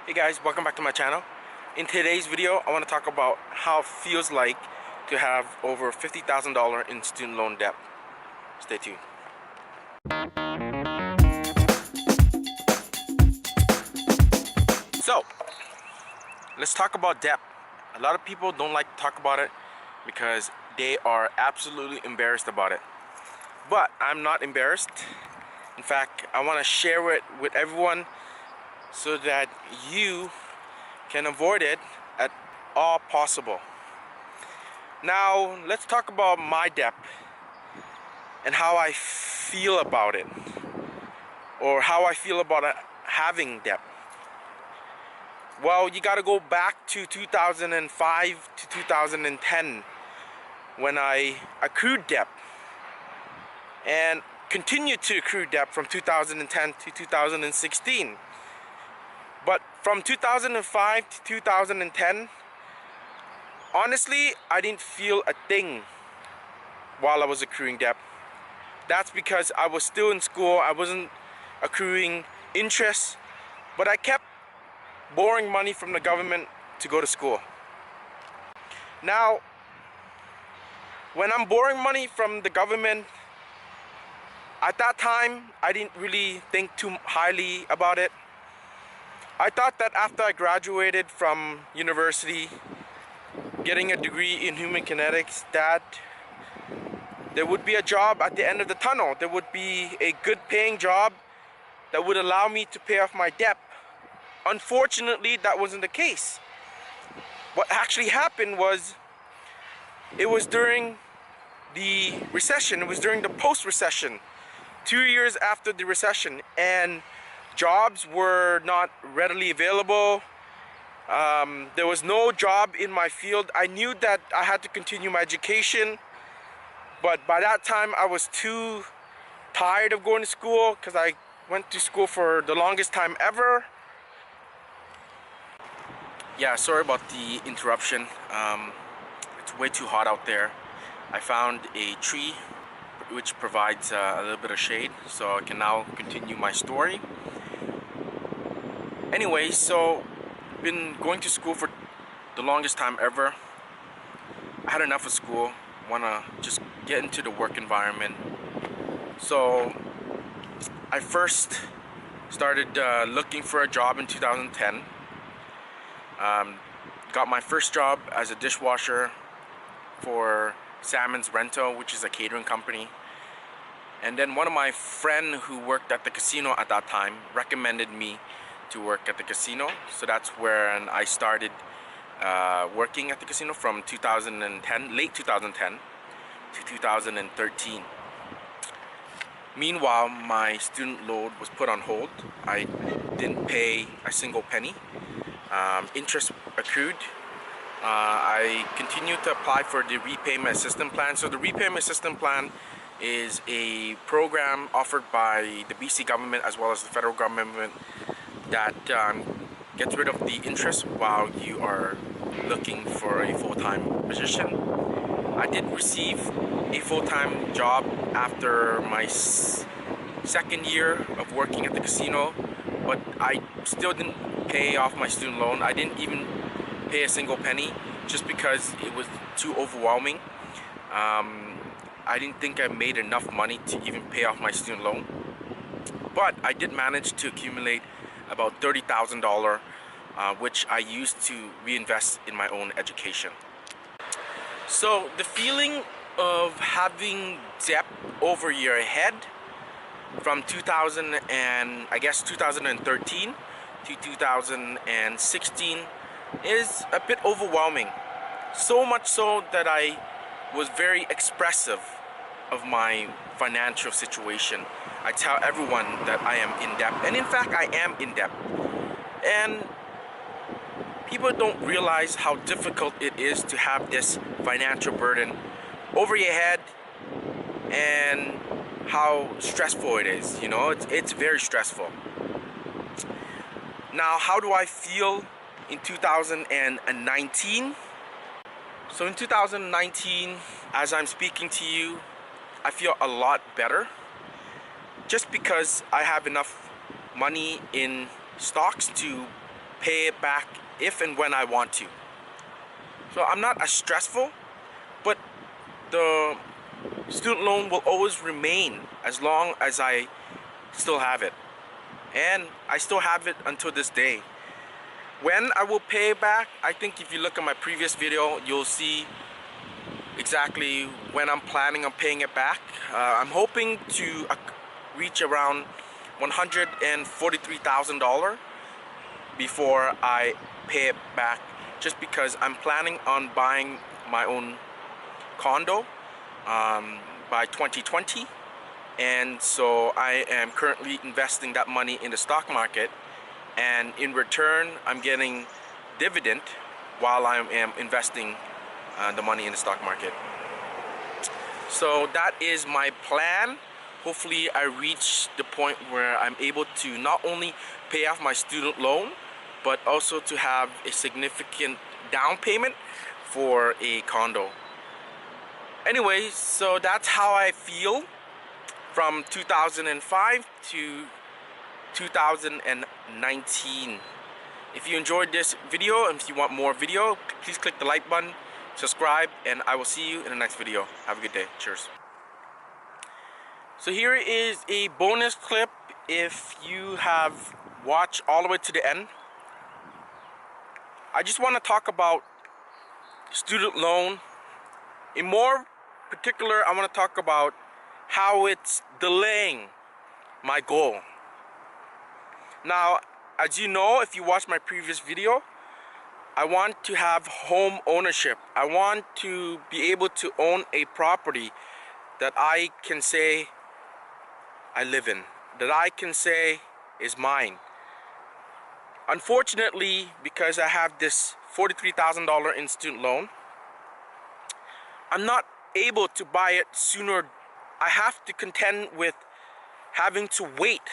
Hey guys, welcome back to my channel. In today's video, I want to talk about how it feels like to have over $50,000 in student loan debt. Stay tuned. So, let's talk about debt. A lot of people don't like to talk about it because they are absolutely embarrassed about it. But I'm not embarrassed. In fact, I want to share it with everyone so that you can avoid it at all possible. Now, let's talk about my debt and how I feel about it, or how I feel about having debt. Well, you got to go back to 2005 to 2010 when I accrued debt and continued to accrue debt from 2010 to 2016. But from 2005 to 2010, honestly, I didn't feel a thing while I was accruing debt. That's because I was still in school. I wasn't accruing interest, but I kept borrowing money from the government to go to school. Now, when I'm borrowing money from the government, at that time, I didn't really think too highly about it. I thought that after I graduated from university, getting a degree in human kinetics, that there would be a job at the end of the tunnel. There would be a good paying job that would allow me to pay off my debt. Unfortunately, that wasn't the case. What actually happened was, it was during the recession. It was during the post-recession, 2 years after the recession, and jobs were not readily available. There was no job in my field. I knew that I had to continue my education, but by that time I was too tired of going to school because I went to school for the longest time ever. Yeah, sorry about the interruption. It's way too hot out there. I found a tree which provides a little bit of shade, so I can now continue my story. Anyway, so been going to school for the longest time ever. I had enough of school, wanna just get into the work environment. So I first started looking for a job in 2010. Got my first job as a dishwasher for Salmon's Rental, which is a catering company. And then one of my friend who worked at the casino at that time recommended me to work at the casino. So that's where I started working at the casino from 2010, late 2010 to 2013. Meanwhile, my student loan was put on hold. I didn't pay a single penny. Interest accrued. I continued to apply for the repayment assistance plan. So the repayment assistance plan is a program offered by the BC government as well as the federal government that gets rid of the interest while you are looking for a full-time position. I did receive a full-time job after my second year of working at the casino, but I still didn't pay off my student loan. I didn't even pay a single penny just because it was too overwhelming. I didn't think I made enough money to even pay off my student loan, but I did manage to accumulate about $30,000, which I used to reinvest in my own education. So the feeling of having debt over your head from 2013 to 2016 is a bit overwhelming. So much so that I was very expressive of my financial situation. I tell everyone that I am in debt, and in fact I am in debt. And people don't realize how difficult it is to have this financial burden over your head and how stressful it is. You know, it's very stressful. Now, how do I feel in 2019? So in 2019, as I'm speaking to you, I feel a lot better, just because I have enough money in stocks to pay it back if and when I want to. So I'm not as stressful, but the student loan will always remain as long as I still have it. And I still have it until this day. When I will pay it back, I think if you look at my previous video, you'll see exactly when I'm planning on paying it back. I'm hoping to reach around $143,000 before I pay it back, just because I'm planning on buying my own condo by 2020, and so I am currently investing that money in the stock market, and in return I'm getting dividend while I am investing the money in the stock market. So that is my plan. Hopefully I reach the point where I'm able to not only pay off my student loan, but also to have a significant down payment for a condo. Anyway, so that's how I feel from 2005 to 2019. If you enjoyed this video and if you want more video, please click the like button, subscribe, and I will see you in the next video. Have a good day. Cheers. So here is a bonus clip if you have watched all the way to the end. I just want to talk about student loan. In more particular, I want to talk about how it's delaying my goal. Now, as you know, if you watched my previous video, I want to have home ownership. I want to be able to own a property that I can say I live in, that I can say is mine. Unfortunately, because I have this $43,000 in student loan, I'm not able to buy it sooner. I have to contend with having to wait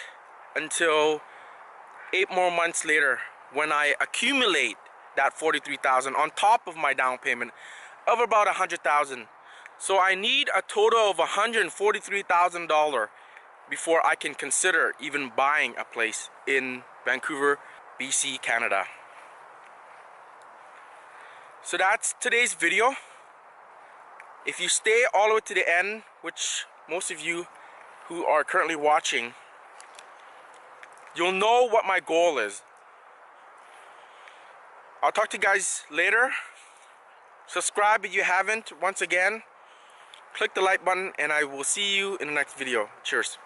until 8 more months later when I accumulate that $43,000 on top of my down payment of about $100,000. So I need a total of $143,000 before I can consider even buying a place in Vancouver, BC, Canada. So that's today's video. If you stay all the way to the end, which most of you who are currently watching, you'll know what my goal is. I'll talk to you guys later. Subscribe if you haven't. Once again, click the like button and I will see you in the next video. Cheers.